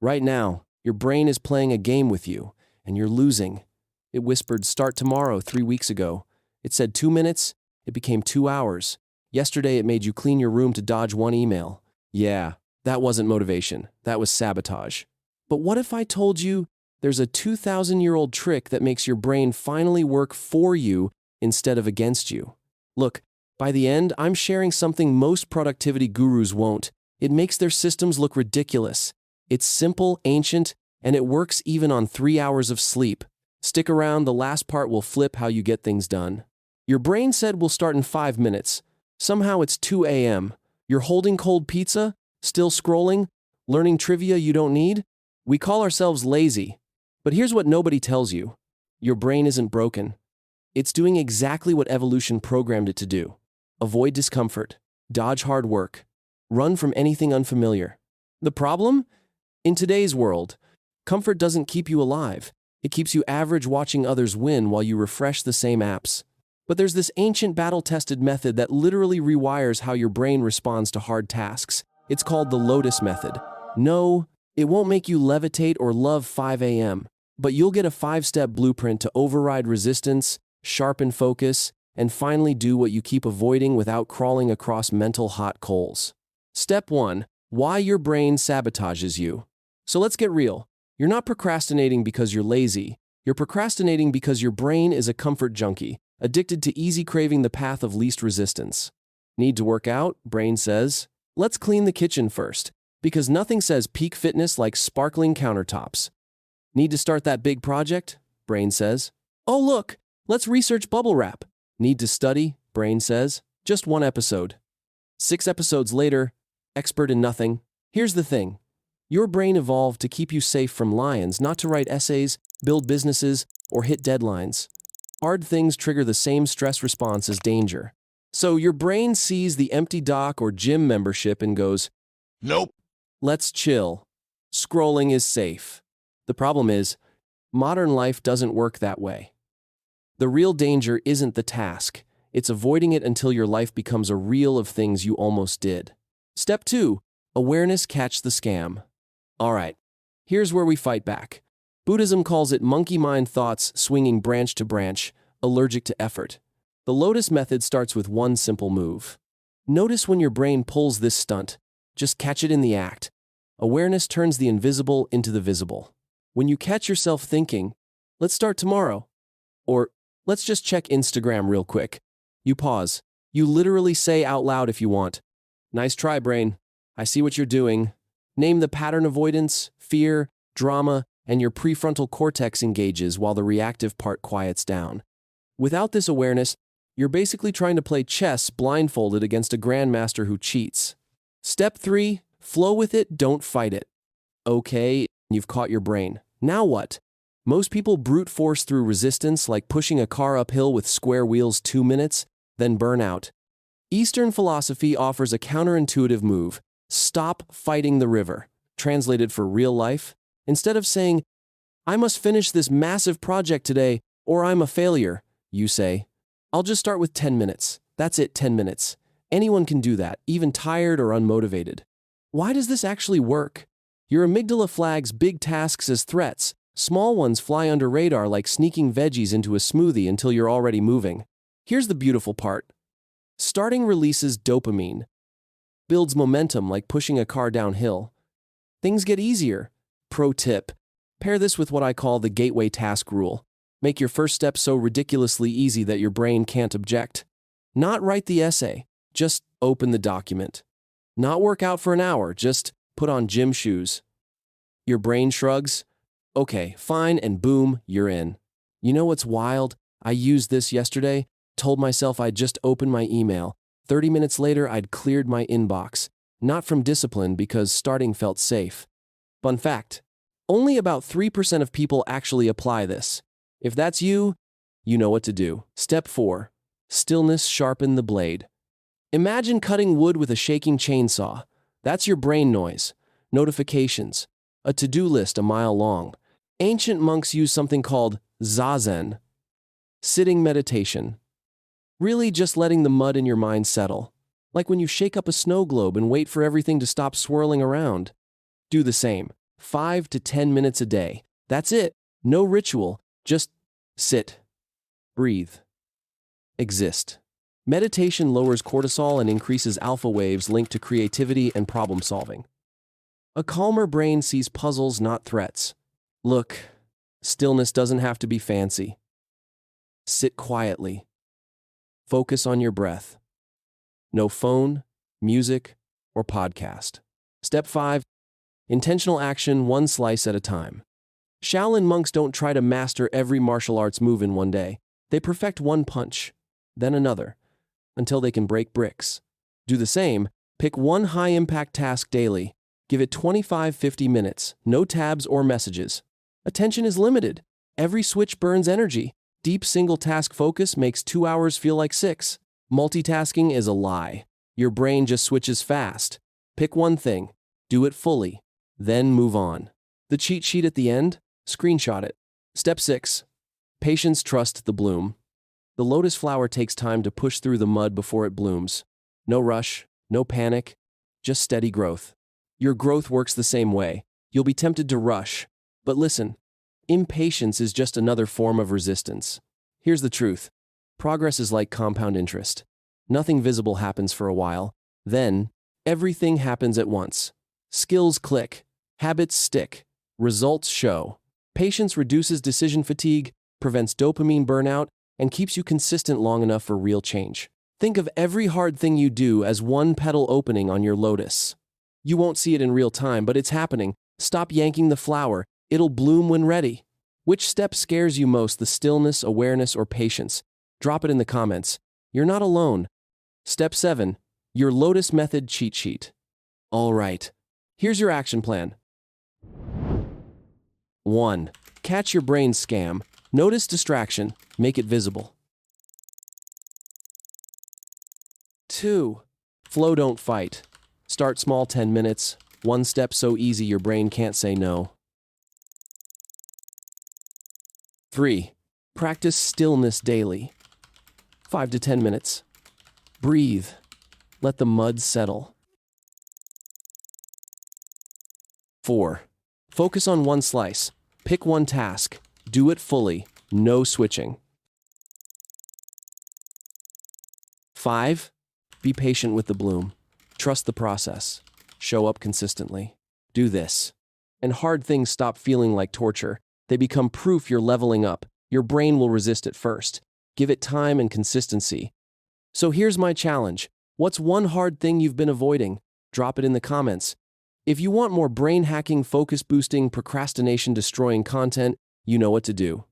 Right now, your brain is playing a game with you, and you're losing. It whispered, "Start tomorrow," 3 weeks ago. It said 2 minutes, it became 2 hours. Yesterday, it made you clean your room to dodge one email. Yeah, that wasn't motivation, that was sabotage. But what if I told you there's a 2,000-year-old trick that makes your brain finally work for you instead of against you? Look, by the end, I'm sharing something most productivity gurus won't. It makes their systems look ridiculous. It's simple, ancient, and it works even on 3 hours of sleep. Stick around, the last part will flip how you get things done. Your brain said we'll start in 5 minutes. Somehow it's 2 a.m. You're holding cold pizza, still scrolling, learning trivia you don't need? We call ourselves lazy. But here's what nobody tells you. Your brain isn't broken. It's doing exactly what evolution programmed it to do. Avoid discomfort, dodge hard work, run from anything unfamiliar. The problem? In today's world, comfort doesn't keep you alive. It keeps you average watching others win while you refresh the same apps. But there's this ancient battle-tested method that literally rewires how your brain responds to hard tasks. It's called the Lotus Method. No, it won't make you levitate or love 5 a.m., but you'll get a 5-step blueprint to override resistance, sharpen focus, and finally do what you keep avoiding without crawling across mental hot coals. Step 1. Why your brain sabotages you. So let's get real. You're not procrastinating because you're lazy. You're procrastinating because your brain is a comfort junkie, addicted to easy craving the path of least resistance. Need to work out? Brain says. Let's clean the kitchen first, because nothing says peak fitness like sparkling countertops. Need to start that big project? Brain says. Oh look, let's research bubble wrap. Need to study? Brain says. Just 1 episode. 6 episodes later, expert in nothing. Here's the thing. Your brain evolved to keep you safe from lions, not to write essays, build businesses, or hit deadlines. Hard things trigger the same stress response as danger. So your brain sees the empty dock or gym membership and goes, "Nope. Let's chill. Scrolling is safe." The problem is, modern life doesn't work that way. The real danger isn't the task. It's avoiding it until your life becomes a reel of things you almost did. Step 2. Awareness, catch the scam. All right, here's where we fight back. Buddhism calls it monkey mind thoughts swinging branch to branch, allergic to effort. The Lotus Method starts with one simple move. Notice when your brain pulls this stunt. Just catch it in the act. Awareness turns the invisible into the visible. When you catch yourself thinking, "Let's start tomorrow," or "Let's just check Instagram real quick," you pause. You literally say out loud if you want, "Nice try, brain. I see what you're doing." Name the pattern: avoidance, fear, drama, and your prefrontal cortex engages while the reactive part quiets down. Without this awareness, you're basically trying to play chess blindfolded against a grandmaster who cheats. Step 3. Flow with it, don't fight it. Okay, you've caught your brain. Now what? Most people brute force through resistance like pushing a car uphill with square wheels 2 minutes, then burn out. Eastern philosophy offers a counterintuitive move. Stop fighting the river. Translated for real life, instead of saying, "I must finish this massive project today or I'm a failure," you say, "I'll just start with 10 minutes. That's it, 10 minutes. Anyone can do that, even tired or unmotivated." Why does this actually work? Your amygdala flags big tasks as threats. Small ones fly under radar like sneaking veggies into a smoothie until you're already moving. Here's the beautiful part. Starting releases dopamine. Builds momentum like pushing a car downhill. Things get easier. Pro tip. Pair this with what I call the gateway task rule. Make your first step so ridiculously easy that your brain can't object. Not write the essay, just open the document. Not work out for an hour, just put on gym shoes. Your brain shrugs. Okay, fine, and boom, you're in. You know what's wild? I used this yesterday, told myself I'd just opened my email. 30 minutes later, I'd cleared my inbox. Not from discipline, because starting felt safe. Fun fact, only about 3% of people actually apply this. If that's you, you know what to do. Step 4. Stillness, sharpen the blade. Imagine cutting wood with a shaking chainsaw. That's your brain noise. Notifications. A to-do list a mile long. Ancient monks use something called zazen. Sitting meditation. Really just letting the mud in your mind settle. Like when you shake up a snow globe and wait for everything to stop swirling around. Do the same. 5 to 10 minutes a day. That's it. No ritual. Just sit, breathe, exist. Meditation lowers cortisol and increases alpha waves linked to creativity and problem solving. A calmer brain sees puzzles, not threats. Look, stillness doesn't have to be fancy. Sit quietly. Focus on your breath. No phone, music, or podcast. Step 5. Intentional action, one slice at a time. Shaolin monks don't try to master every martial arts move in one day. They perfect one punch, then another, until they can break bricks. Do the same. Pick one high-impact task daily. Give it 25-50 minutes, no tabs or messages. Attention is limited. Every switch burns energy. Deep single-task focus makes 2 hours feel like 6. Multitasking is a lie. Your brain just switches fast. Pick one thing. Do it fully. Then move on. The cheat sheet at the end? Screenshot it. Step 6. Patience, trust the bloom. The lotus flower takes time to push through the mud before it blooms. No rush, no panic, just steady growth. Your growth works the same way. You'll be tempted to rush. But listen, impatience is just another form of resistance. Here's the truth. Progress is like compound interest. Nothing visible happens for a while. Then, everything happens at once. Skills click. Habits stick. Results show. Patience reduces decision fatigue, prevents dopamine burnout, and keeps you consistent long enough for real change. Think of every hard thing you do as one petal opening on your lotus. You won't see it in real time, but it's happening. Stop yanking the flower. It'll bloom when ready. Which step scares you most, the stillness, awareness, or patience? Drop it in the comments. You're not alone. Step 7. Your Lotus Method cheat sheet. All right. Here's your action plan. 1. Catch your brain's scam. Notice distraction. Make it visible. 2. Flow, don't fight. Start small, 10 minutes. One step so easy your brain can't say no. 3. Practice stillness daily. 5 to 10 minutes. Breathe. Let the mud settle. 4. Focus on one slice. Pick one task. Do it fully. No switching. 5. Be patient with the bloom. Trust the process. Show up consistently. Do this. And hard things stop feeling like torture. They become proof you're leveling up. Your brain will resist at first. Give it time and consistency. So here's my challenge. What's one hard thing you've been avoiding? Drop it in the comments. If you want more brain hacking, focus boosting, procrastination destroying content, you know what to do.